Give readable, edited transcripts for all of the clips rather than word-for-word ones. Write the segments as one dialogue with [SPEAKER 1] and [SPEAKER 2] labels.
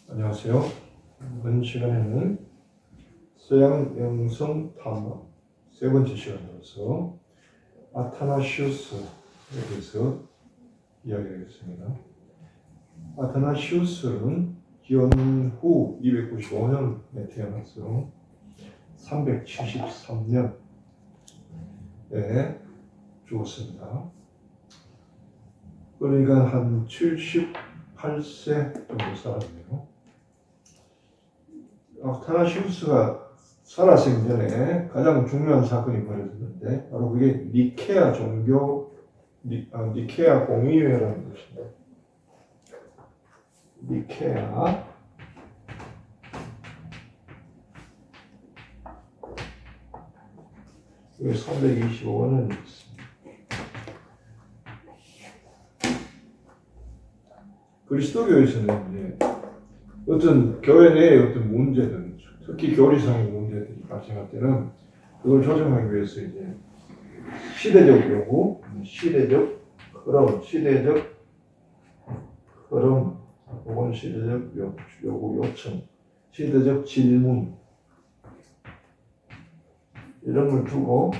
[SPEAKER 1] 안녕하세요. 이번 시간에는 서양 영성 탐험 세 번째 시간으로서 아타나시우스에 대해서 이야기하겠습니다. 아타나시우스는 기원 후 295년에 태어나서 373년에 죽었습니다. 그러니까 한 78세 정도 살았네요. 아타나시우스가 살아생전 전에 가장 중요한 사건이 벌어졌는데 바로 그게 니케아 니케아 공의회라는 것입니다. 니케아 이게 325년 있습니다. 그리스도교에서는 어떤 교회 내에 어떤 문제든 특히 교리상의 문제들이 발생할 때는 그걸 조정하기 위해서 이제 시대적 요구, 시대적 흐름, 혹은 시대적 요구, 요청, 시대적 질문 이런 걸 두고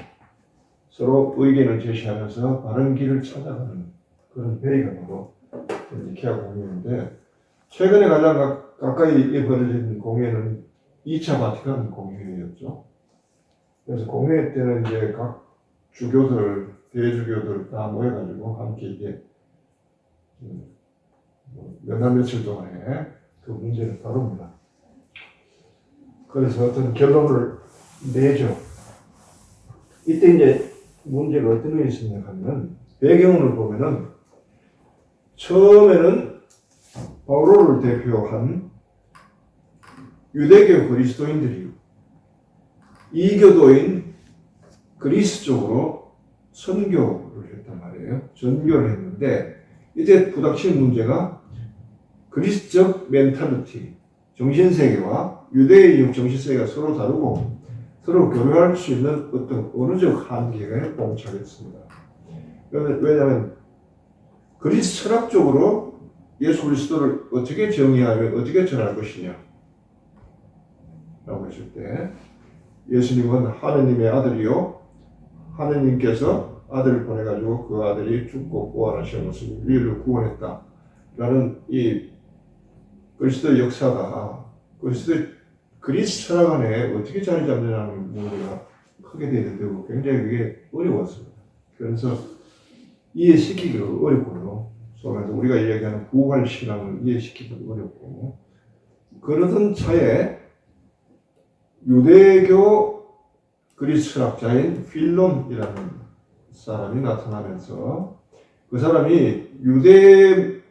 [SPEAKER 1] 서로 의견을 제시하면서 바른 길을 찾아가는 그런 회의가 바로 니케아 공의회인데 최근에 가장 가까이 벌어진 공회는 2차 바티칸 공회였죠. 그래서 공회 때는 이제 각 주교들, 대주교들 다 모여가지고 함께 이제 몇 날 며칠 동안에 그 문제를 다룹니다. 그래서 어떤 결론을 내죠. 이때 이제 문제가 어떤 게 있습니까 하면 배경을 보면은 처음에는 바오로를 대표한 유대교 그리스도인들이 이교도인 그리스 쪽으로 선교를 했단 말이에요. 전교를 했는데 이때 부닥친 문제가 그리스적 멘탈리티, 정신세계와 유대의 정신세계가 서로 다르고 서로 교류할 수 있는 어떤 언어적 한계에 봉착했습니다. 왜냐하면 그리스 철학적으로 예수 그리스도를 어떻게 정의하며 어떻게 전할 것이냐 라고 했을 때 예수님은 하느님의 아들이요 하느님께서 아들을 보내가지고 그 아들이 죽고 부활하셔서 우리를 구원했다 라는 이 그리스도의 역사가 그리스 철학 안에 어떻게 자리 잡느냐는 문제가 크게 되고 굉장히 그게 어려웠습니다. 그래서 이해시키기가 어렵고요. 그래서 우리가 이야기하는 부활 신앙을 이해시키기도 어렵고 그러던 차에 유대교 그리스 철학자인 필론이라는 사람이 나타나면서 그 사람이 유대적인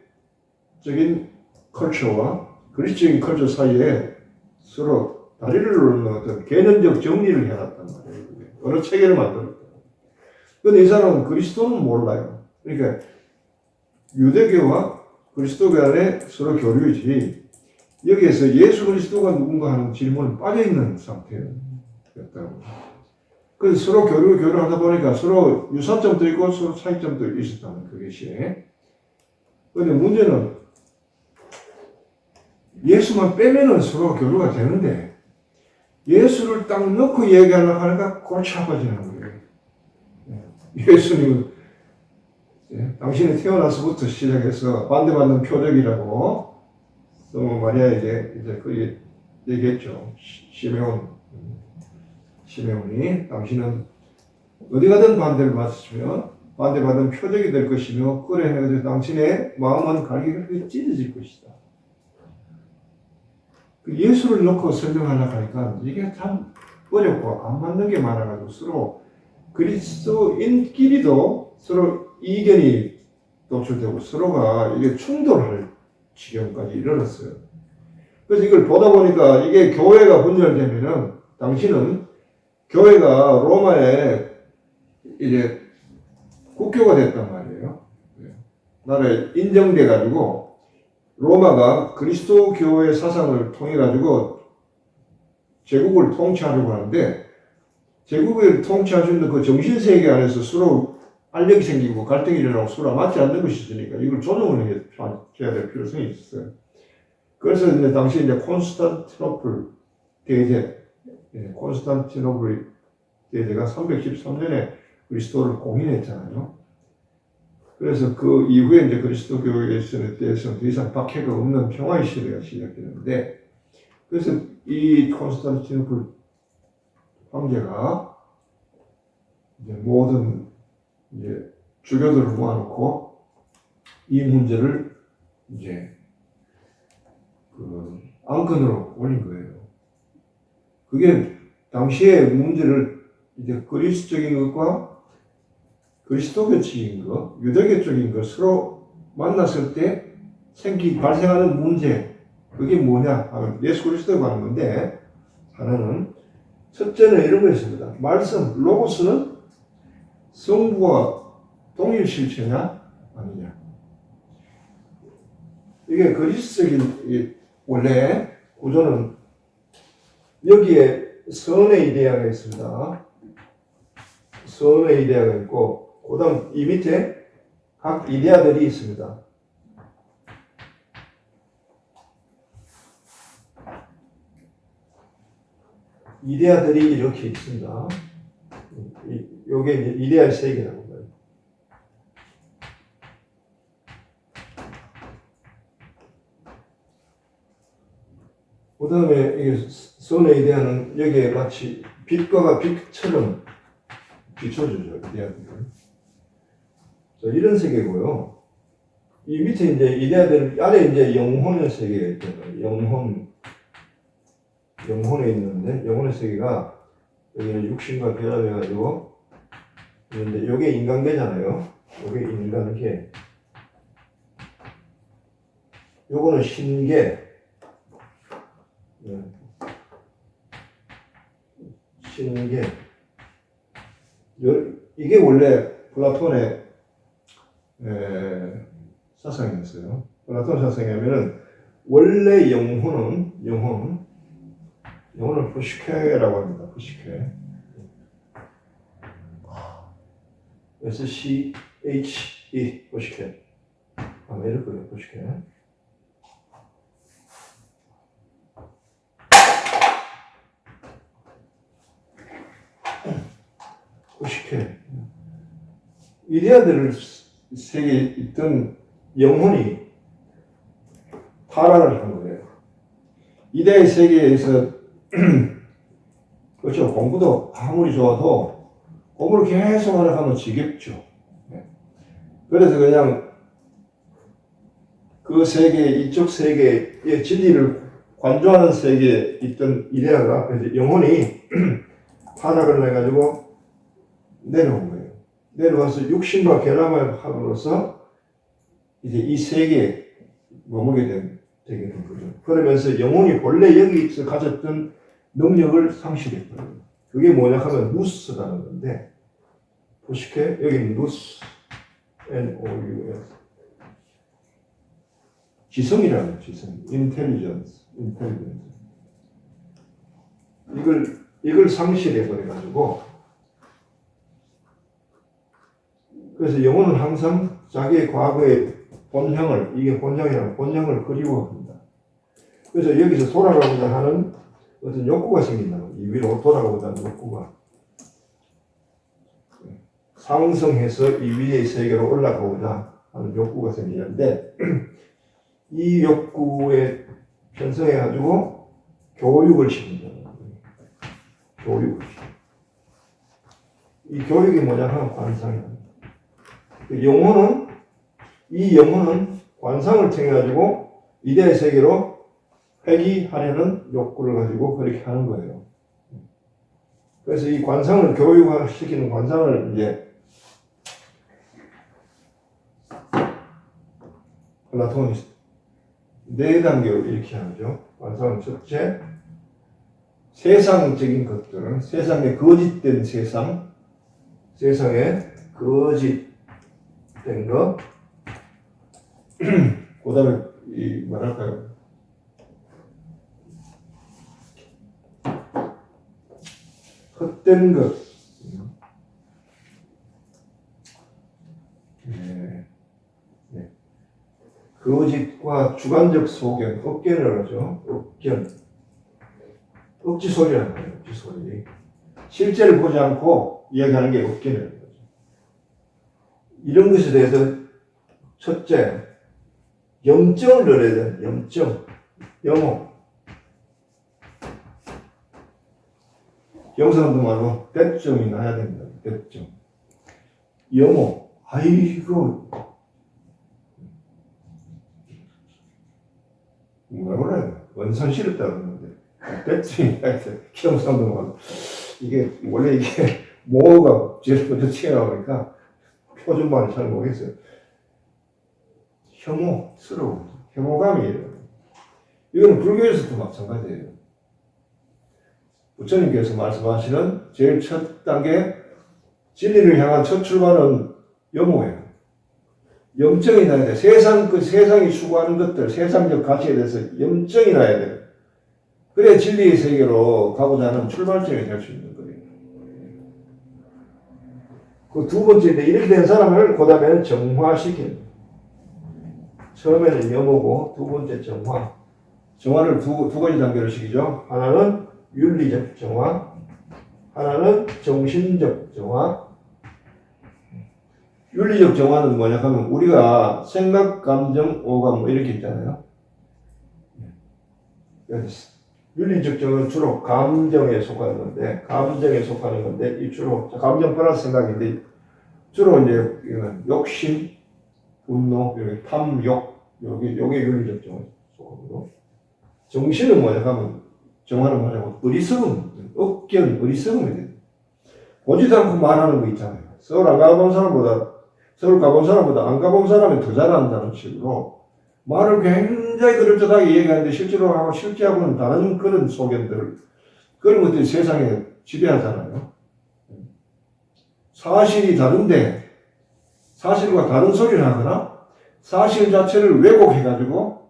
[SPEAKER 1] 컬처와 그리스적인 컬처 사이에 서로 다리를 놓는 어떤 개념적 정리를 해놨단 말이에요. 어느 체계를 만들었다. 그런데 이 사람은 그리스도는 몰라요. 그러니까 유대교와 그리스도교 안에 서로 교류이지 여기에서 예수 그리스도가 누군가 하는 질문은 빠져있는 상태였다고. 그래서 서로 교류하다 보니까 서로 유사점도 있고 서로 차이점도 있었다는 그것이. 그런데 문제는 예수만 빼면은 서로 교류가 되는데 예수를 딱 넣고 얘기하려고 하니까 골치 아파지는 거예요. 예수님은 당신이 태어나서부터 시작해서 반대받는 표적이라고 마리아에게 이제 그 얘기했죠. 시메온이 당신은 어디 가든 반대를 받으시면 반대받는 표적이 될 것이며 그래 해가지고 당신의 마음은 갈기갈기 찢어질 것이다. 예수를 넣고 설명하려고 하니까 이게 참 어렵고 안 맞는 게 많아가지고 서로 그리스도인끼리도 서로 이견이 노출되고 서로가 이게 충돌할 지경까지 이르렀어요. 그래서 이걸 보다 보니까 이게 교회가 분열되면은 당신은 교회가 로마에 이제 국교가 됐단 말이에요. 나라에 인정돼가지고 로마가 그리스도교의 사상을 통해가지고 제국을 통치하려고 하는데 제국을 통치할 수 있는 그 정신세계 안에서 서로 알력이 생기고 갈등이 일어나고 서로 맞지 않는 것이 있으니까 이걸 조정을 해야 될 필요성이 있어요. 그래서 이제 당시 이제 콘스탄티노플 대제, 콘스탄티노플 대제가 313년에 그리스도를 공인했잖아요. 그래서 그 이후에 이제 그리스도교에 대해서는 더 이상 박해가 없는 평화의 시대가 시작되는데, 그래서 이 콘스탄티노플 황제가 이제 모든 이제 주교들을 모아놓고 이 문제를 이제 그 안건으로 올린 거예요. 그게 당시의 문제를 이제 그리스적인 것과 그리스도교적인 것, 유대교적인 것 서로 만났을 때 발생하는 문제, 그게 뭐냐 하면 예수 그리스도가 하는 건데, 하나는 첫째는 이런 거였습니다. 말씀, 로고스는 성부와 동일 실체냐 아니냐. 이게 그리스적인 원래 구조는 여기에 선의 이데아가 있습니다. 선의 이데아가 있고, 그 다음 이 밑에 각 이데아들이 있습니다. 이데아들이 이렇게 있습니다. 요게 이제 이데아의 세계라고 봐요. 그 다음에 선의 이데아는 여기에 마치 빛과 빛처럼 비춰주죠. 이데아들은. 이런 세계고요. 이 밑에 이제 이데아들 아래 이제 영혼의 세계가 있잖아요. 영혼에 있는데, 영혼의 세계가 여기는 육신과 결합해가지고 있는데, 요게 인간계잖아요. 요게 인간계. 요거는 신계. 신계. 이게 원래 플라톤의 사상이었어요. 플라톤 사상이면은 원래 영혼을 포시케라고 합니다. 포시케. SCHE 포시케. 아마 이럴 거예요. 포시케. 포시케. 이데아들 세계에 있던 영혼이 타락을 한 거예요. 이데아의 세계에서 그렇죠. 공부도 아무리 좋아도 공부를 계속 하려 하면 지겹죠. 그래서 그냥 그 세계, 이쪽 세계의 진리를 관조하는 세계에 있던 이데아가 그래서 영혼이 타락을 해가지고 내려온 거예요. 내려와서 육신과 결합을 함으로써 이제 이 세계에 머물게 되게 된 거죠. 그러면서 영혼이 본래 여기서 가졌던 능력을 상실했거든요. 그게 뭐냐 하면 누스라는 건데, 보시게 여기는 누스, N-O-U-S, 지성이라는 지성, intelligence. 이걸 상실해 버려가지고, 그래서 영혼은 항상 자기의 과거의 본향을, 이게 본향이라는 본향을 그리워합니다. 그래서 여기서 돌아가고자 하는 어떤 욕구가 생긴다고. 이 위로 돌아가고자 하는 욕구가. 상승해서 이 위의 세계로 올라가고자 하는 욕구가 생기는데, 이 욕구에 편성해가지고 교육을 시킨다는 거예요. 교육을. 이 교육이 뭐냐 하면 관상이야. 이 영혼은 관상을 통해가지고 이데아의 세계로 회귀하려는 욕구를 가지고 그렇게 하는 거예요. 그래서 이 관상을 교육시키는 관상을 이제 플라톤이 네 단계로 이렇게 하죠. 관상은 첫째, 세상적인 것들은 세상에 거짓된 세상에 거짓된 것, 그 다음에 뭐랄까요? 헛된 것, 거짓과 주관적 소견, 억견을 하죠. 억견. 억지 소리라는 거예요. 억지 소리. 실제를 보지 않고 이야기하는 게 억견이라는 거죠. 이런 것에 대해서 첫째, 염증을 넣어야 돼요. 염증. 염호. 영상도 말로 대점이 나야 됩니다. 대점. 염호. 아이고. 뭐라 그래요? 원산 싫었다 그러는데. 대점이 나야 돼. 영상도 말로. 이게, 원래 이게 모어가 제일 먼저 튀어나오니까 표준말을 잘 모르겠어요. 혐오스러움. 혐오감이에요. 이거는 불교에서도 마찬가지예요. 부처님께서 말씀하시는 제일 첫 단계 진리를 향한 첫 출발은 염오예요. 염증이 나야 돼. 세상이 추구하는 것들, 세상적 가치에 대해서 염증이 나야 돼요. 그래 진리의 세계로 가고자 하는 출발점이 될 수 있는 거예요. 그 두 번째인데 이렇게 된 사람을 그 다음에는 정화시키는 거예요. 처음에는 염오고 두 번째 정화. 정화를 두 가지 단계로 시키죠. 하나는 윤리적 정화, 하나는 정신적 정화. 윤리적 정화는 뭐냐 하면 우리가 생각, 감정, 오감 뭐 이렇게 있잖아요. 윤리적 정화는 주로 감정에 속하는 건데 이 주로 감정 플러스 생각인데 주로 이제 욕심, 분노, 여기 탐욕, 요게 윤리적 정화 속하고 정신은 뭐냐 하면 정화는 뭐냐고 어리석음, 억견, 어리석음이 돼요. 보지도 않고 말하는 거 있잖아요. 서울 안 가본 사람보다 안 가본 사람이 더 잘한다는 식으로 말을 굉장히 그럴듯하게 얘기하는데 실제하고는 다른 그런 소견들, 그런 것들이 세상에 지배하잖아요. 사실이 다른데 사실과 다른 소리를 하거나 사실 자체를 왜곡해가지고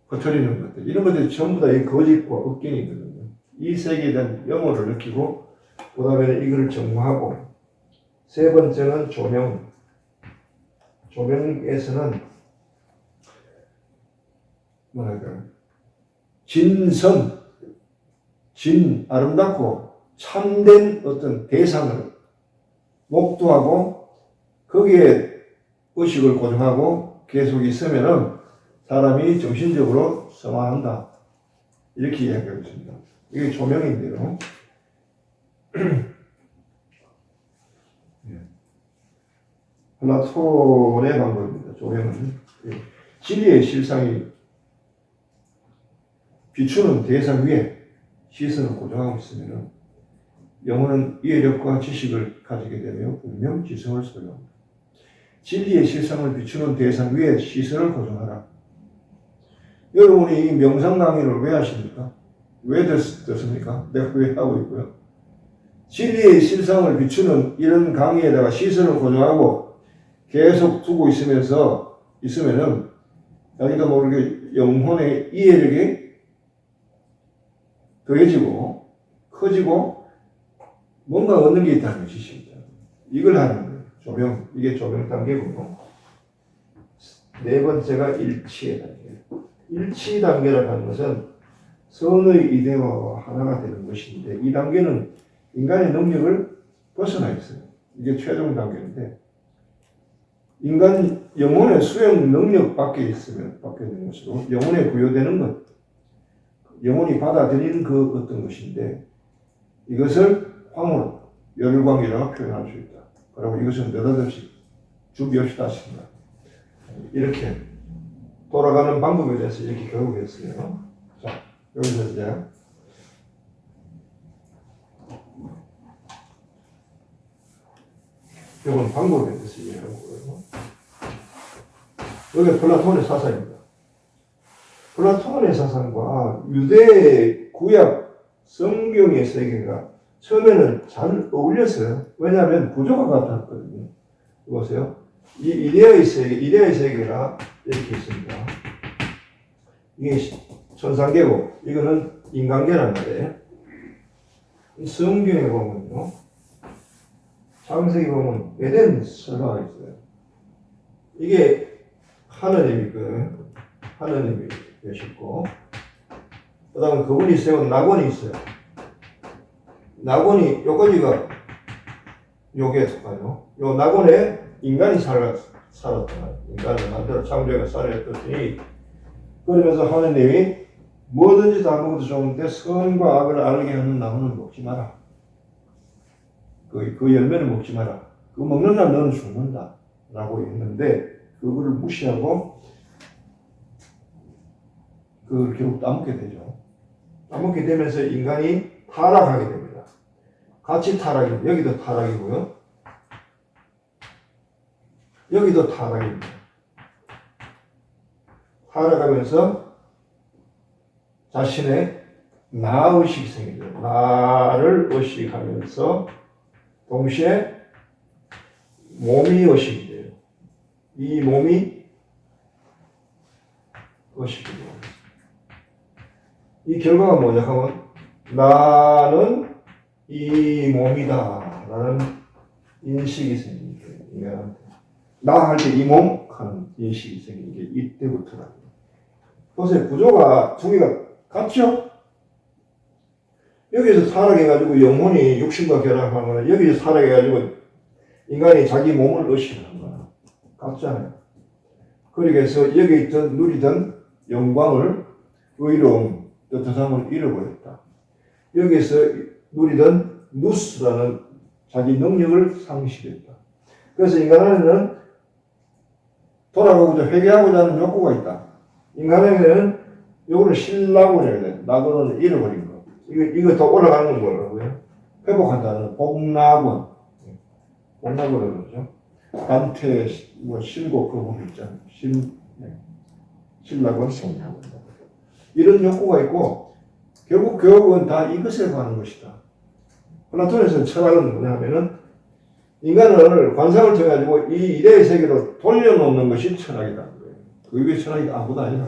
[SPEAKER 1] 퍼뜨리는 것들, 이런 것들이 전부 다 이 거짓과 억견이거든요. 이 세계에 대한 염오를 느끼고 그 다음에 이걸 정화하고 세 번째는 조명. 조명에서는 뭐랄까 진선, 아름답고 참된 어떤 대상을 목도하고 거기에 의식을 고정하고 계속 있으면은 사람이 정신적으로 성화한다. 이렇게 이야기하고 있습니다. 이게 조명인데요. 플라톤의 방법입니다. 조명은 진리의 실상이 비추는 대상 위에 시선을 고정하고 있으면 영혼은 이해력과 지식을 가지게 되며 분명 지성을 소유합니다. 진리의 실상을 비추는 대상 위에 시선을 고정하라. 여러분이 이 명상 강의를 왜 하십니까? 왜 듣습니까? 내가 왜 하고 있고요? 진리의 실상을 비추는 이런 강의에다가 시선을 고정하고 계속 두고 있으면은 자기도 모르게 영혼의 이해력이 더해지고 커지고 뭔가 얻는 게 있다는 것이죠. 이걸 하는 거예요. 조명. 이게 조명 단계고. 네 번째가 일치의 단계. 일치 단계라고 하는 것은 선의 이데아와 하나가 되는 것인데 이 단계는 인간의 능력을 벗어나 있어요. 이게 최종 단계인데 인간 영혼의 수용 능력 밖에 있는 것으로 영혼에 부여되는 것, 영혼이 받아들이는 그 어떤 것인데 이것을 황홀, 열광이라고 표현할 수 있다. 그리고 이것은 느닷없이 주비없이다십니다. 이렇게 돌아가는 방법에 대해서 이렇게 교육했어요. 자, 여기서 이제 이건 방법에 대해서 이해하는 거예요. 여기 플라톤의 사상입니다. 플라톤의 사상과 유대 구약 성경의 세계가 처음에는 잘 어울렸어요. 왜냐하면 구조가 같았거든요. 보세요. 이 이데아의 세계가 이렇게 있습니다. 이게 천상계고, 이거는 인간계란 말이에요. 성경에 보면요. 창세기 보면 에덴 설화가 있어요. 이게 하느님이 계셨고, 그 다음에 그분이 세운 낙원이 있어요. 낙원이, 요까지가 요게 속하죠. 요 낙원에 인간이 살았다. 인간을 만들어 창조해가 살았더니, 그러면서 하느님이 뭐든지 다 먹어도 좋은데 선과 악을 알게 하는 나무는 먹지 마라. 그 열매를 먹지 마라. 그거 먹는 날 너는 죽는다. 라고 했는데, 그거를 무시하고, 그걸 결국 따먹게 되죠. 따먹게 되면서 인간이 타락하게 됩니다. 같이 타락이, 여기도 타락이고요. 여기도 타락입니다. 타락하면서 자신의 나의식이 생기죠. 나를 의식하면서 동시에 몸이 의식이 돼요. 이 몸이 의식이 돼요. 이 결과가 뭐냐 하면 나는 이 몸이다 라는 인식이 생기는 거예요. 인간한테. 나 할 때 이 몸 하는 인식이 생기는 게 이때부터다. 보세요. 구조가 두 개가 같죠? 여기서 타락해가지고 영혼이 육신과 결합하거나 여기서 타락해가지고 인간이 자기 몸을 의식하는 거야. 같잖아요. 그러게서 여기 있던 누리던 영광을 의로움, 뜻함을 잃어버렸다. 여기서 누리던 누스라는 자기 능력을 상실했다. 그래서 인간 안에는 돌아가고자 회개하고자 하는 욕구가 있다. 인간에게는 요거를 신라고 해야 돼. 낙원을 잃어버린 거. 이거 더 올라가는 건 뭐라고요? 회복한다는 복락원. 복락원을 그러죠. 단테, 신곡 그 부분 있잖아요. 신락원, 복락원. 이런 욕구가 있고, 결국 교육은 다 이것에 관한 것이다. 플라톤에서는 철학은 뭐냐 하면은, 인간을 관상을 통해 가지고 이 이데의 세계로 돌려놓는 것이 철학이다. 그 외의 철학이 아무것도 아니라.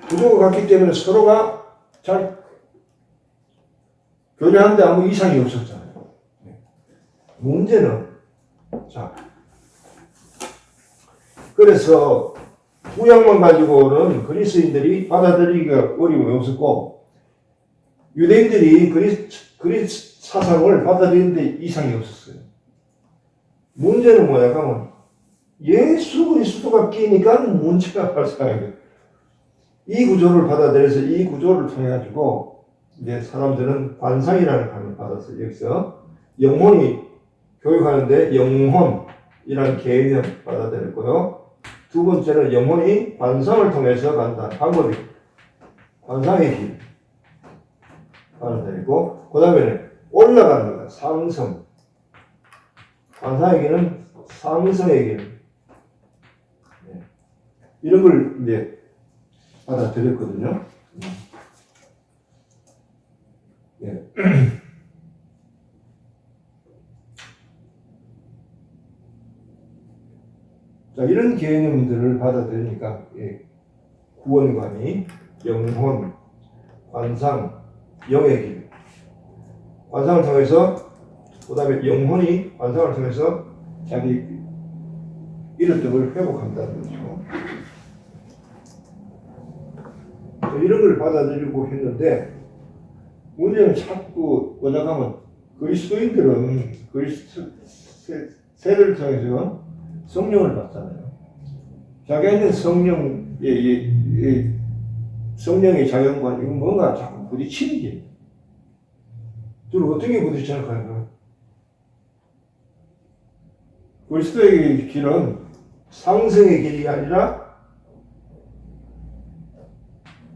[SPEAKER 1] 구조가 같기 때문에 서로가 잘 교제하는데 아무 이상이 없었잖아요. 문제는, 자, 그래서 구약만 가지고는 그리스인들이 받아들이기가 어려움이 없었고, 유대인들이 그리스 사상을 받아들이는데 이상이 없었어요. 문제는 뭐냐 하면 예수 그리스도가 끼니까 문제가 발생해요. 이 구조를 받아들여서 이 구조를 통해 가지고 이제 사람들은 관상이라는 단어를 받아서 여기서 영혼이 교육하는데 영혼이라는 개념 받아들였고요. 두 번째는 영혼이 관상을 통해서 간다. 방법이 관상의 길 받아들이고, 그 다음에는 올라가는 거다. 상승. 관상의 길은 상승의 길. 네. 이런 걸 이제 받아들였거든요. 네. 자, 이런 개념들을 받아들이니까 구원관이 영혼, 관상, 영의 길. 관상을 통해서, 그 다음에 영혼이 관상을 통해서 자기 잃었던 걸 회복한다는 거죠. 이런 걸 받아들이고 했는데, 문제는 자꾸 오작하면 그리스도인들은 세례를 통해서 성령을 받잖아요. 자기는 성령의 자연과 이건 뭔가 자꾸 부딪히는 게. 둘 어떻게 부딪혀나가요? 그리스도의 길은 상승의 길이 아니라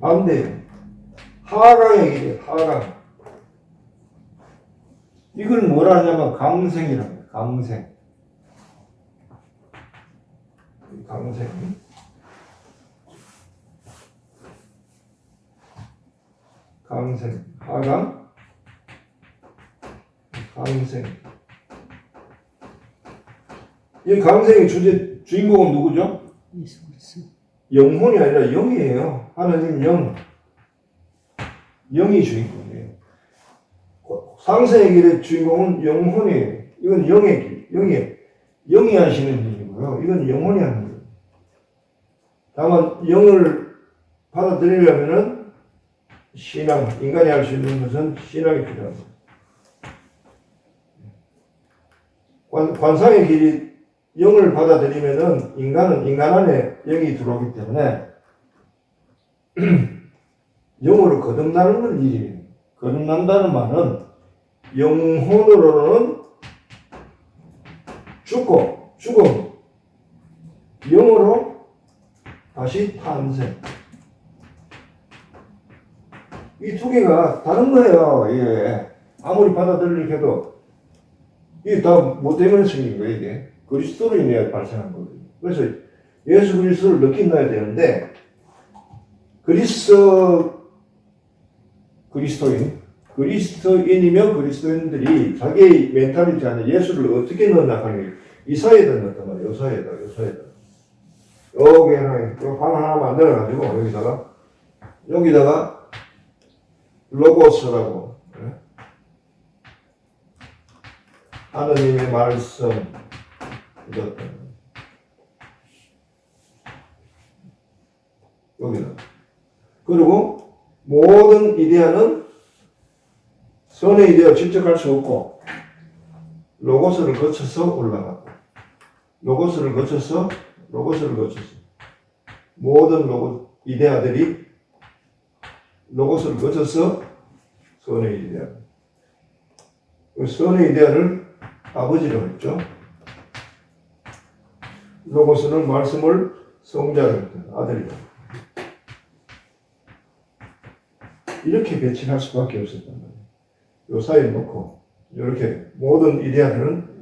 [SPEAKER 1] 반대예요. 하강의 길이에요. 하강. 이걸 뭐라 하냐면 강생이랍니다. 강생. 강생. 강생. 하강. 강생. 이 강생의 주인공은 누구죠?
[SPEAKER 2] 예수 그리스도.
[SPEAKER 1] 영혼이 아니라 영이에요. 하나님 영. 영이 주인공이에요. 상생의 길의 주인공은 영혼이에요. 이건 영의 길. 영이 하시는 일이고요. 거고요. 이건 영혼이 하는 거예요. 다만 영을 받아들이려면은 신앙, 인간이 할 수 있는 것은 신앙이 필요합니다. 관상의 길이 영을 받아들이면은 인간은 인간 안에 영이 들어오기 때문에 영으로 거듭나는 일이에요. 거듭난다는 말은 영혼으로는 죽고 죽음, 영으로 다시 탄생. 이 두 개가 다른 거예요. 이게 아무리 받아들이려고 해도 이게 다 뭐 때문에 생긴 거예요. 이게 그리스도로 인해 발생한 거거든요. 그래서 예수 그리스도를 느낀다야 되는데 그리스도인이며 그리스도인들이 자기의 멘탈리티 안에 예수를 어떻게 넣나 하는 이 사이에다 넣었단 말이에요. 이 사이에다. 여기 하나, 방 하나 만들어가지고 여기다가 로고스라고 하느님의 말씀 넣었다. 여기다. 그리고 모든 이데아는 선의 이데아 직접 할 수 없고 로고스를 거쳐서 올라가고 로고스를 거쳐서 모든 이데아들이 로고스를 거쳐서 선의 이데아. 선의 이데아를 아버지라고 했죠. 로고스는 말씀을 성자를 아들이다. 이렇게 배치할 수밖에 없었단 말이에요. 요 사이에 놓고 이렇게 모든 이데아들은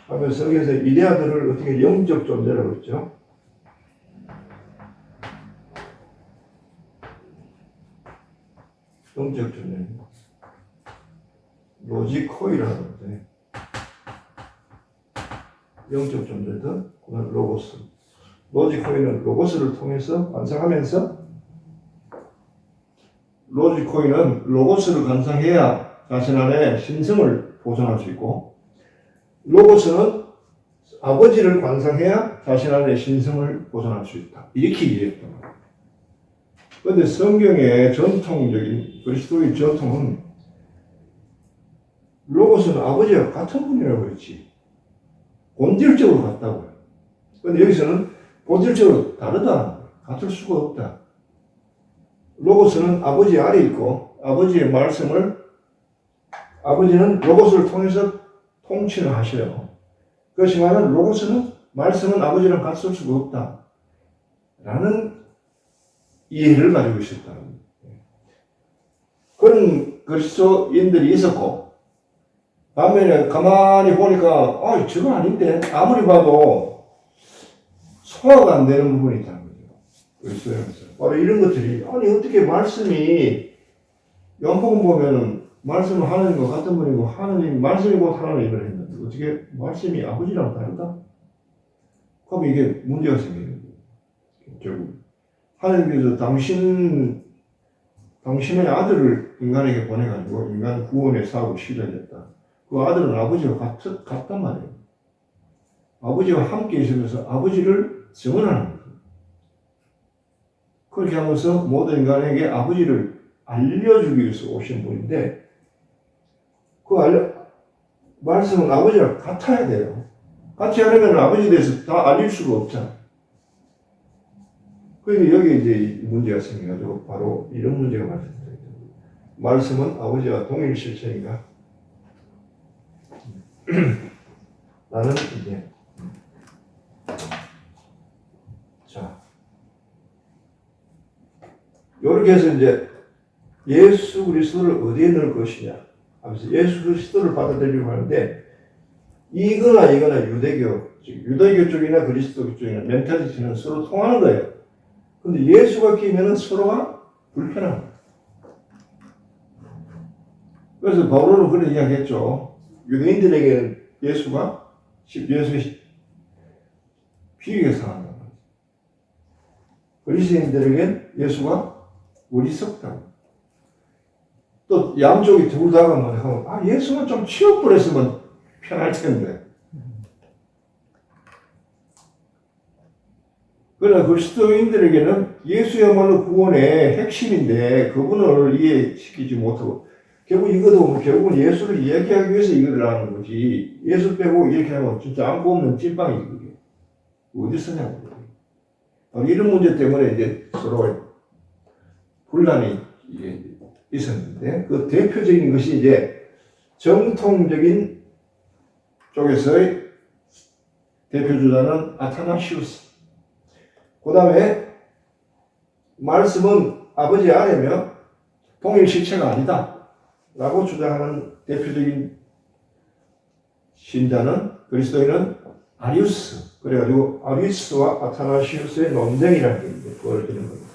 [SPEAKER 1] 하면서 여기서 이데아들을 어떻게 영적 존재라고 했죠? 영적 존재. 로지코이라고 하는데 영적 존재든 그건 로고스. 로지코이는 로고스를 통해서 완성하면서 로지코이는 로고스를 완성해야 자신 안에 신성을 보존할 수 있고 로고스는 아버지를 완성해야 자신 안에 신성을 보존할 수 있다. 이렇게 이해했던 거예요. 그런데 성경의 전통적인 그리스도의 전통은 로고스는 아버지와 같은 분이라고 했지. 본질적으로 같다고요. 그런데 여기서는 본질적으로 다르다. 같을 수가 없다. 로고스는 아버지 아래 있고 아버지의 말씀을 아버지는 로고스를 통해서 통치를 하셔요. 그렇지만 로고스는 말씀은 아버지랑 같을 수가 없다. 라는 이해를 가지고 있었다. 그런 그리스도인들이 있었고 반면에 가만히 보니까 저거 아닌데 아무리 봐도 소화가 안 되는 부분이 있다는 거죠. 그리스도인에서 바로 이런 것들이 어떻게 말씀이 요한복음 보면은 말씀을 하나님과 같은 분이고 하나님 말씀이 곧 하나님을 했는데 어떻게 말씀이 아버지랑 다르다? 그럼 이게 문제가 생기는 거예요. 결국 하나님께서 당신의 아들을 인간에게 보내가지고 인간 구원의 사업을 시작했다. 그 아들은 아버지와 같단 말이에요. 아버지와 함께 있으면서 아버지를 증언하는 거예요. 그렇게 하면서 모든 인간에게 아버지를 알려주기 위해서 오신 분인데 말씀은 아버지랑 같아야 돼요. 같이 하려면 아버지에 대해서 다 알릴 수가 없잖아. 그러니까 여기 이제 문제가 생겨가지고 바로 이런 문제가 발생돼요. 말씀은 아버지와 동일 실체인가? 나는 이제 자 이렇게 해서 이제 예수 그리스도를 어디에 넣을 것이냐 하면서 예수 그리스도를 받아들이려고 하는데 이거나 유대교 쪽이나 그리스도 쪽이나 멘탈리티는 서로 통하는 거예요. 근데 예수가 끼면은 서로가 불편한 거예요. 그래서 바울은 그런 이야기했죠. 유대인들에게는 예수의 비위가 상한다. 그리스도인들에게는 예수가 어리석다고. 또 양쪽이 둘 다가 뭐, 예수만 좀 치워버렸으면 편할 텐데. 그러나 그리스도인들에게는 예수야말로 구원의 핵심인데 그분을 이해시키지 못하고 결국 이것도 결국은 예수를 이야기하기 위해서 이걸 하는 거지. 예수 빼고 이렇게 하면 진짜 안고 없는 찐빵이지 그게. 어디 쓰냐고. 이런 문제 때문에 이제 서로 분란이 있었는데 그 대표적인 것이 이제 정통적인 쪽에서의 대표주자는 아타나시우스. 그 다음에 말씀은 아버지 아래며 동일 실체가 아니다 라고 주장하는 대표적인 신자는 그리스도인은 아리우스. 그래가지고 아리우스와 아타나시우스의 논쟁이라는 게 이제 벌어지는 겁니다.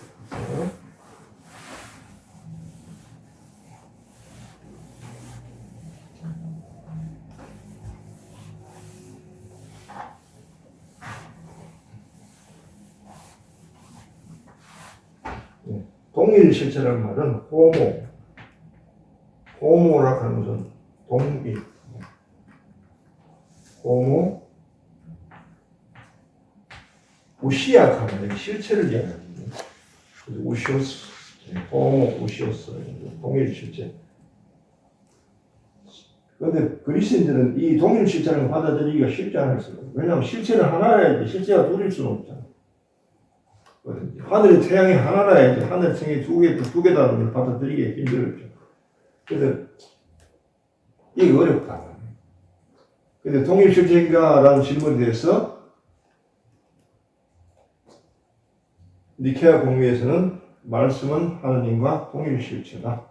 [SPEAKER 1] 동일 실체라는 말은 호모라 하는 것은 동일, 호모, 우시아카는 실체를 이야기합니다. 우시오스, 호모, 우시오스, 동일 실체. 그런데 그리스인들은 이 동일 실체를 받아들이기가 쉽지 않았어요. 왜냐하면 실체는 하나여야지 실체가 둘일 수는 없잖아요. 하늘의 태양이 하나라야지 하늘 태양이 두 개다를 받아들이기 힘들었죠. 그래서 이게 어렵다. 근데 동일 실체인가라는 질문에 대해서 니케아 공의에서는 말씀은 하나님과 동일 실체다.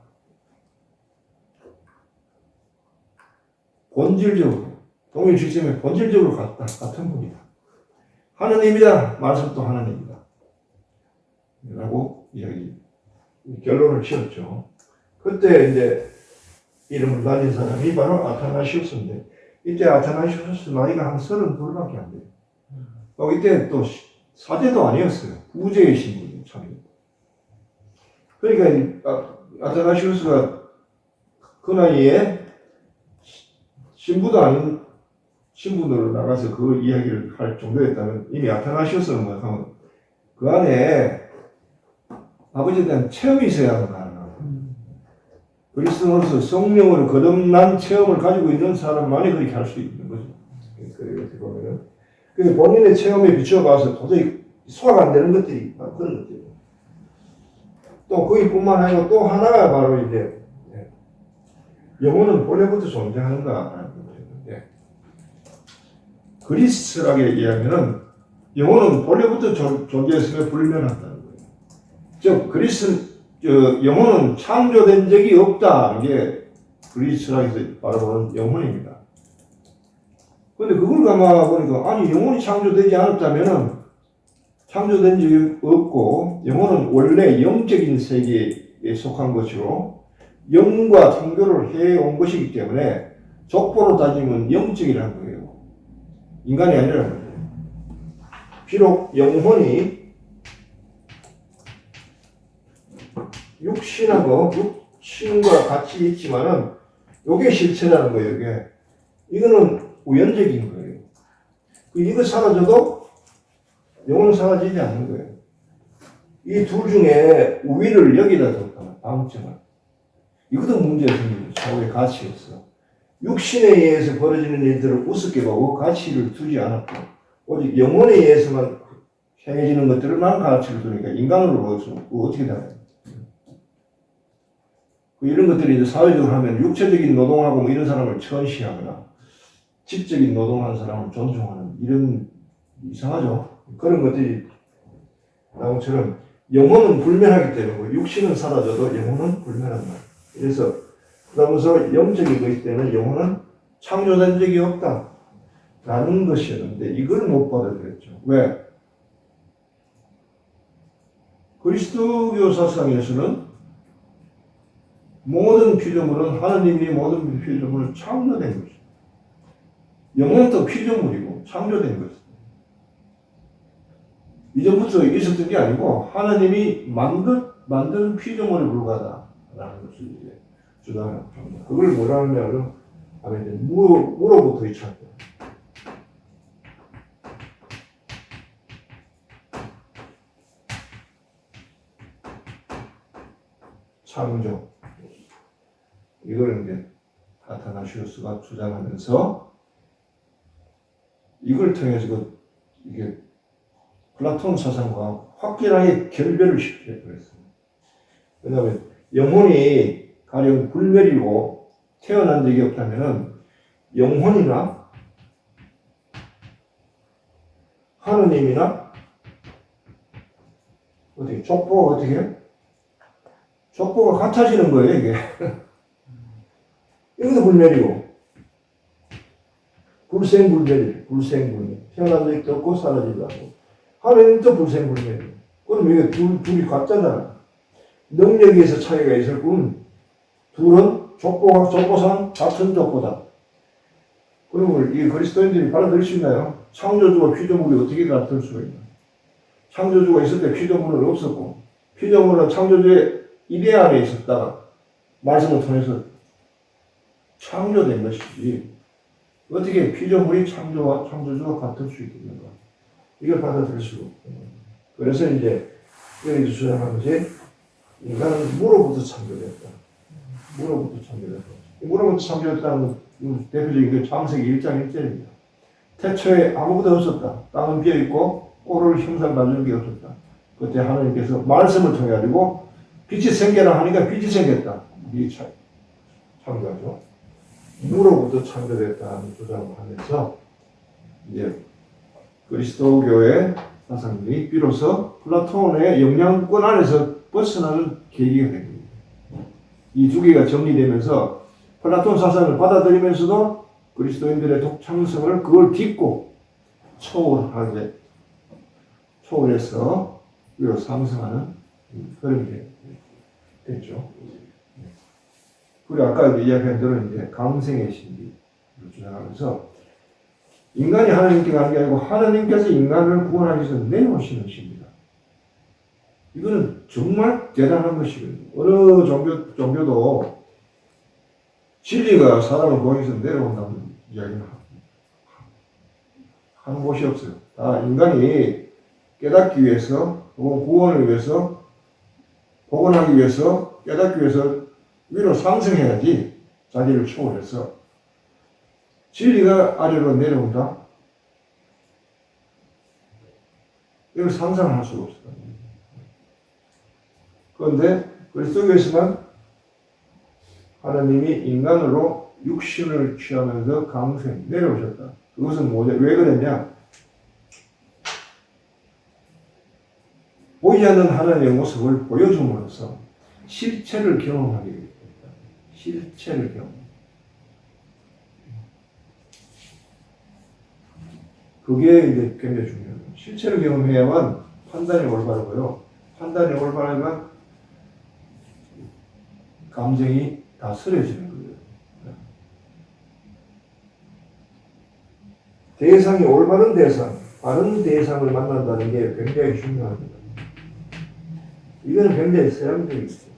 [SPEAKER 1] 본질적으로 동일 실체면 본질적으로 같은 분이다. 하나님이다. 말씀도 하나님이다. 라고 결론을 지었죠. 그때 이제 이름을 가진 사람이 바로 아타나시우스인데 이때 아타나시우스 나이가 한 32밖에 안 돼요. 이때 또 사제도 아니었어요. 부제의 신분이에요. 참. 그러니까 아타나시우스가 그 나이에 신부도 아닌 신분으로 나가서 그 이야기를 할 정도였다면 이미 아타나시우스는 뭐 하면 그 안에 아버지에 대한 체험이 있어야 가능하고 그리스도로서 성령으로 거듭난 체험을 가지고 있는 사람만이 그렇게 할 수 있는 거죠. 어떻게 보면은 그 본인의 체험에 비춰봐서 도저히 소화가 안 되는 것들이 그런 것들이에요. 또 거기뿐만 아니고 또 하나가 바로 이제 영혼은 본래부터 존재하는가라는 문제인데 그리스라게 이야기하면은 영혼은 본래부터 존재했으며 불면한다는 거예요. 즉 영혼은 창조된 적이 없다는 게 그리스라에서 바라보는 영혼입니다. 그런데 그걸 가만 보니까 아니 영혼이 창조되지 않았다면은 창조된 적이 없고 영혼은 원래 영적인 세계에 속한 것이고 영과 통교를 해온 것이기 때문에 족보로 따지면 영적이라는 거예요. 인간이 아니라는 거예요. 비록 영혼이 육신과 같이 있지만은 이게 실체라는 거예요. 이거는 우연적인 거예요. 이거 사라져도 영혼은 사라지지 않는 거예요. 이 둘 중에 우위를 여기다 뒀다면 방점을 이것도 문제가 생기는 사고의 가치였어. 육신에 의해서 벌어지는 일들을 우습게 보고 가치를 두지 않았고 오직 영혼에 의해서만 행해지는 것들만 가치를 두니까 인간으로 어떻게 되나요? 이런 것들이 이제 사회적으로 하면 육체적인 노동하고 뭐 이런 사람을 천시하거나 지적인 노동하는 사람을 존중하는 이런 이상하죠. 그런 것들이 나온 것처럼 영혼은 불멸하기 때문에 육신은 사라져도 영혼은 불멸한다. 그래서 그러면서 영적인 것이기 때문에 영혼은 창조된 적이 없다. 라는 것이었는데 이걸 못 받아들였죠. 왜? 그리스도교 사상에서는 모든 피조물은 하나님이 모든 피조물을 창조된 것이죠. 영혼도 피조물이고 창조된 것이죠. 이전부터 있었던 게 아니고 하나님이 만든 피조물에 불과하다라는 것을 이제 주장합니다. 그걸 뭐라 하냐면 무로부터의 창조. 창조. 이걸 이제 아타나시우스가 주장하면서 이걸 통해서 이게 플라톤 사상과 확실하게 결별을 시키려고 했습니다. 왜냐하면 영혼이 가령 불멸이고 태어난 적이 없다면은 영혼이나 하느님이나 어떻게 족보가 어떻게 해요? 족보가 같아지는 거예요, 이게. 여기도 불멸이고 불생불멸. 태어난 적이 없고 사라지도 않고 하느님도 불생불멸이고. 그럼 이게 둘이 같잖아. 능력에서 차이가 있을 뿐 둘은 족보상 같은 족보다. 그러면 이 그리스도인들이 받아들일 수 있나요? 창조주와 피조물이 어떻게 같을 수가 있나? 창조주가 있을 때 피조물은 없었고 피조물은 창조주의 이대 안에 있었다가 말씀을 통해서 창조된 것이지 어떻게 피조물이 창조와 창조주와 같을 수 있겠는가? 이걸 받아들일 수가 없고. 그래서 이제 여기서 주장하는 것이 인간은 무로부터 창조됐다. 무로부터 창조됐다는 대표적인 게 창세기 1장 1절입니다. 태초에 아무것도 없었다. 땅은 비어있고 꼴을 형상받는 게 없었다. 그때 하나님께서 말씀을 통해 가지고 빛이 생겨라 하니까 빛이 생겼다. 이 창조하죠. 무로부터 창조됐다는 주장을 하면서 이제 그리스도교의 사상들이 비로소 플라톤의 영향권 안에서 벗어나는 계기가 된 겁니다. 이 두 개가 정리되면서 플라톤 사상을 받아들이면서도 그리스도인들의 독창성을 그걸 딛고 초월해서 위로 상승하는 그런 게 됐죠. 그리고 아까 이야기한 대로 이제 강생의 신비를 주장하면서 인간이 하나님께 가는 게 아니고 하나님께서 인간을 구원하기 위해서 내놓으시는 신비다. 이거는 정말 대단한 것이거든요. 어느 종교도 진리가 사람을 구원해서 내려온다는 이야기는 하는 곳이 없어요. 다 인간이 깨닫기 위해서, 혹은 구원을 위해서, 복원하기 위해서, 깨닫기 위해서 위로 상승해야지 자기를 초월해서 진리가 아래로 내려온다? 이걸 상상할 수가 없어요. 그런데 그리스도교에서만 하나님이 인간으로 육신을 취하면서 강생 내려오셨다. 그것은 뭐냐? 왜 그랬냐? 보이지 않는 하나님의 모습을 보여줌으로써 실체를 경험하게 됩니다. 실체를 경험. 그게 이제 굉장히 중요해요. 실체를 경험해야만 판단이 올바르고요. 판단이 올바르면 감정이 다 스려지는 거예요. 대상이 올바른 대상, 바른 대상을 만난다는 게 굉장히 중요합니다. 이거는 굉장히 세련되어 있습니다.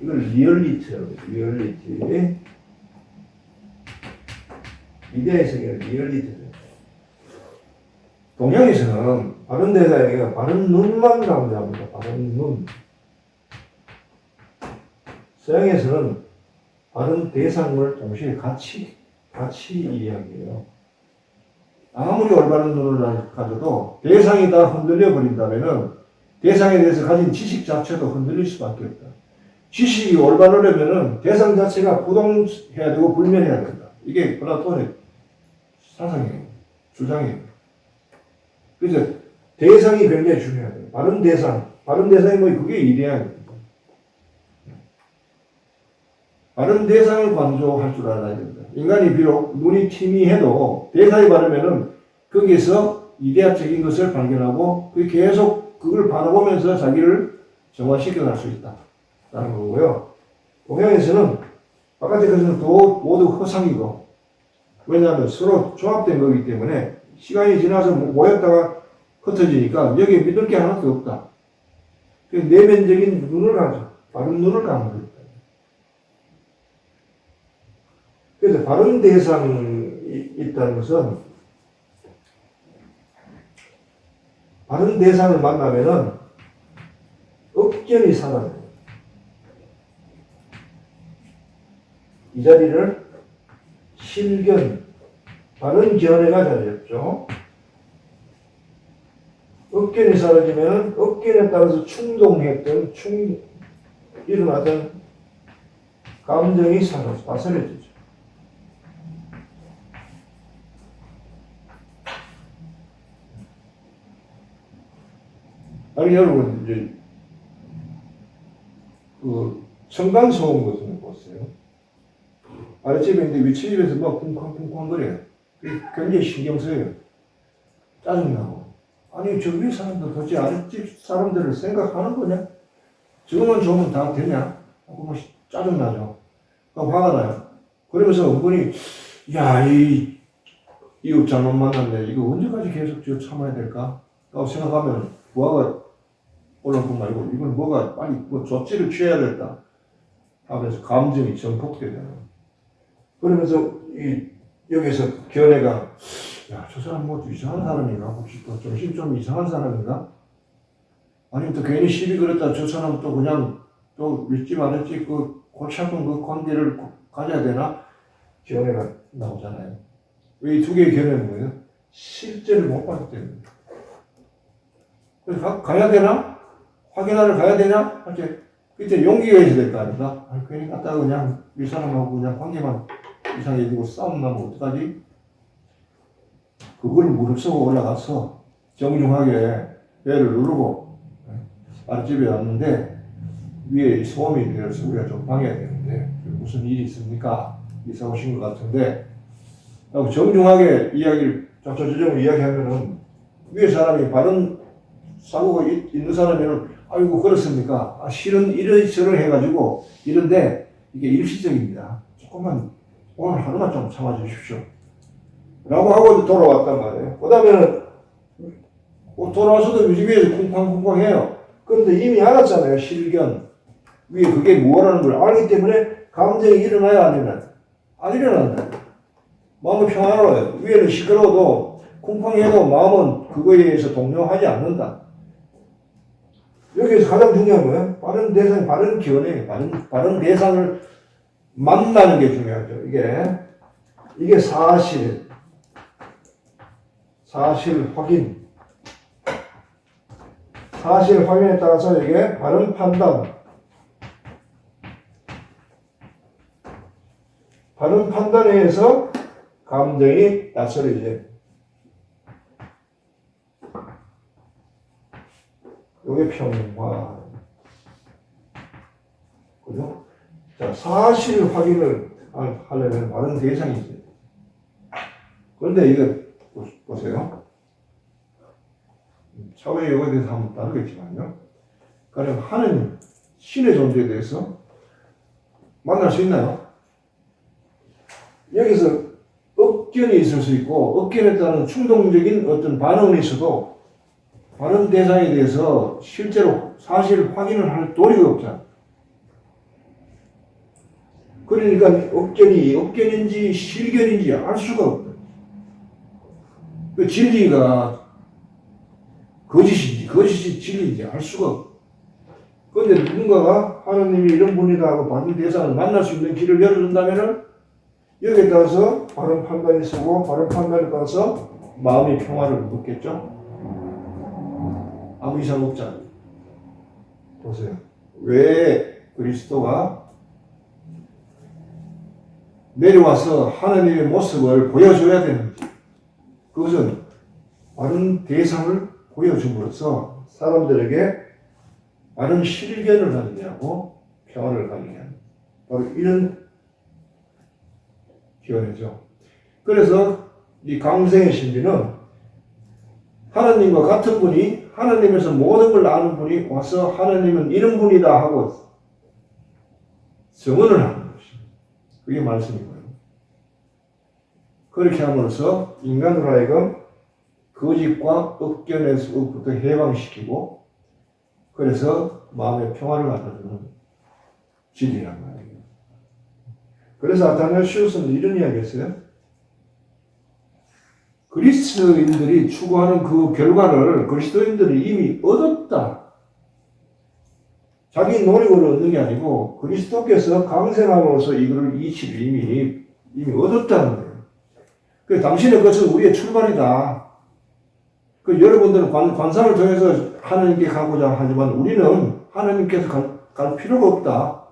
[SPEAKER 1] 이걸 리얼리티라고 해요. 리얼리티. 이데아에서는 리얼리티입니다. 동양에서는 바른 대상이 바른 눈만 강조합니다. 바른 눈. 서양에서는 바른 대상을 동시에 같이 이야기해요. 아무리 올바른 눈을 가져도 대상이 다 흔들려 버린다면은 대상에 대해서 가진 지식 자체도 흔들릴 수밖에 없다. 지식이 올바르려면은 대상 자체가 부동해야 되고 불면해야 된다. 이게 플라톤의 사상이에요. 주장이에요. 그래서 대상이 굉장히 중요하다. 바른 대상이 뭐 그게 이데아입니다. 바른 대상을 강조할 줄 알아야 된다. 인간이 비록 눈이 희미해도 대상이 바르면은 거기에서 이데아적인 것을 발견하고 계속 그걸 바라보면서 자기를 정화시켜 갈 수 있다. 라는 거고요. 동양에서는 바깥의 것은 모두 허상이고, 왜냐하면 서로 조합된 거기 때문에 시간이 지나서 모였다가 흩어지니까 여기에 믿을 게 하나도 없다. 내면적인 눈을 가져. 바른 눈을 갖는 거다. 그래서 바른 대상이 있다는 것은 바른 대상을 만나면은 억견이 사라져요. 이 자리를 실견, 바른 견해가 자리였죠. 억견이 사라지면 억견에 따라서 충동했던 일어나던 감정이 다스려지죠. 아니 여러분 이제 그 층간소음 같은 거 보세요. 아랫집에 있는데 윗집에서 막 쿵쾅쿵쾅 거려요. 굉장히 신경 쓰여요. 짜증나고. 아니 저 위 사람들 도대체 아랫집 사람들을 생각하는 거냐? 저거만 좋으면 다 되냐? 하고 막 짜증나죠. 화가 나요. 그러면서 은근히 야, 이웃 잘못 만났네. 이거 언제까지 계속 저 참아야 될까? 라고 생각하면 부하가 올라오고 말고 이건 뭐가 빨리 뭐 조치를 취해야겠다 하면서 감정이 전폭되잖아요. 그러면서 여기서 견해가 야, 저 사람 뭐 이상한 사람인가? 혹시 또 정신 좀 이상한 사람인가? 아니면 또 괜히 시비 걸었다 저 사람 또 그냥 또 윗집 아랫집 그 골치 아픈 그 관계를 가져야 되나? 견해가 나오잖아요. 왜 이 두 개의 견해는 뭐예요? 실제를 못 봤기 때문입니다. 그래서 가야 되나? 확인하러 가야 되냐? 그때 용기가 있어야 될 거 아닙니까? 아니, 괜히 갔다가 그냥 이 사람하고 그냥 관계만 이상해지고 싸움 나면 어떡하지? 그걸 무릅쓰고 올라가서 정중하게 배를 누르고 아랫집에 왔는데 위에 소음이 들어서 우리가 좀 방해해야 되는데 무슨 일이 있습니까? 이사 오신 것 같은데 정중하게 이야기를 저저저 이야기하면은 위에 사람이 바른 사고가 있는 사람이면 아이고 그렇습니까? 실은 이러저러 해가지고 이런데 이게 일시적입니다. 조금만 오늘 하루만 좀 참아주십시오. 라고 하고 돌아왔단 말이에요. 그 다음에는 돌아와서도 위에서 쿵쾅쿵쾅 해요. 그런데 이미 알았잖아요. 실견. 위에 그게 뭐라는 걸 알기 때문에 감정이 일어나야 아니면 안 일어난다. 마음이 평화로워요. 위에는 시끄러워도 쿵쾅해도 마음은 그거에 의해서 동요하지 않는다. 여기에서 가장 중요한 거예요. 바른 대상, 바른 견해, 바른 대상을 만나는 게 중요하죠. 이게 사실 확인. 사실 확인에 따라서 이게 바른 판단. 바른 판단에 의해서 감정이 다스려져요. 이게 평화. 그죠? 자, 사실 확인을 하려면 바른 대상이 있어요. 그런데 이거 보세요. 차후에 이거에 대해서 한번 다루겠지만요. 그럼 하느님, 신의 존재에 대해서 만날 수 있나요? 여기서 억견이 있을 수 있고, 억견에 따른 충동적인 어떤 반응이 있어도 바른 대상에 대해서 실제로 사실 확인을 할 도리가 없잖아. 그러니까 억견인지 실견인지 알 수가 없다. 그 진리가 거짓이 진리인지 알 수가 없다. 그런데 누군가가 하나님이 이런 분이다 하고 바른 대상을 만날 수 있는 길을 열어준다면은 여기에 따라서 바른 판단이 쓰고 바른 판단에 따라서 마음의 평화를 얻겠죠. 아무 이상 없잖아요. 보세요. 왜 그리스도가 내려와서 하나님의 모습을 보여줘야 되는지, 그것은 바른 대상을 보여줌으로써 사람들에게 바른 실견을 가지게 하고 평화를 가지게 하는 바로 이런 기원이죠. 그래서 이 강생의 신비는 하나님과 같은 분이 하나님에서 모든 걸 아는 분이 와서 하나님은 이런 분이다 하고 증언을 하는 것입니다. 그게 말씀이고요. 그렇게 함으로써 인간으로 하여금 거짓과 억견에서부터 해방시키고 그래서 마음의 평화를 갖다주는 진리란 말이에요. 그래서 아타나시우스는 이런 이야기 했어요. 그리스도인들이 추구하는 그 결과를 그리스도인들이 이미 얻었다. 자기 노력으로 얻는 게 아니고 그리스도께서 강생함으로써 이거를 이치를 이미 얻었다는 거예요. 그 당신의 것은 우리의 출발이다. 그 여러분들은 관상을 통해서 하나님께 가고자 하지만 우리는 하나님께서 갈 필요가 없다.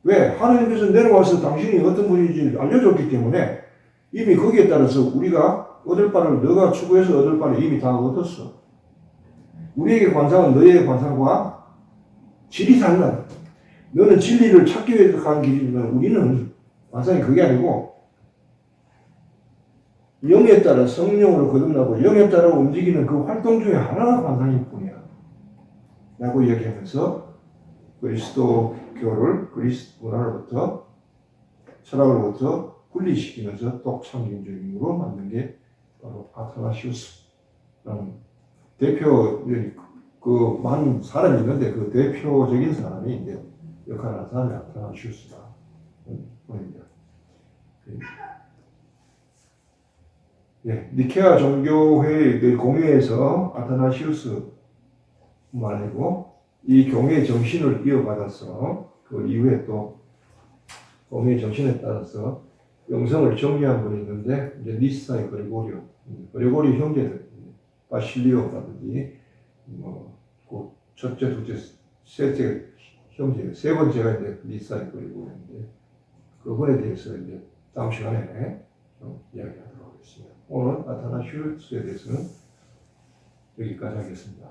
[SPEAKER 1] 왜? 하나님께서 내려와서 당신이 어떤 분인지 알려줬기 때문에 이미 거기에 따라서 우리가 얻을 바를 너가 추구해서 얻을 바를 이미 다 얻었어. 우리에게 관상은 너의 관상과 질이 달라. 너는 진리를 찾기 위해서 가는 길이지만 우리는 관상이 그게 아니고 영에 따라 성령으로 거듭나고 영에 따라 움직이는 그 활동 중에 하나가 관상일 뿐이야. 라고 이야기하면서 그리스도교를 그리스도 문화로부터 철학으로부터 분리시키면서 독창경적으로 만든 게 바로 아타나시우스라는 대표 그 많은 사람이 있는데 그 대표적인 사람이 이제 역할을 한 사람이 아타나시우스다. 예, 니케아 종교회의 그 공회에서 아타나시우스 말이고 이 교회의 정신을 이어받아서 그 이후에 또 공회의 정신에 따라서 영성을 정리한 분이 있는데 이제 니스타의 그리고리 형제들 바실리오라든지 그 첫째, 둘째, 셋째 형제 세 번째가 이제 니스타의 그리고리인데 그분에 대해서 이제 다음 시간에 좀 이야기하도록 하겠습니다. 오늘 아타나시우스에 대해서는 여기까지 하겠습니다.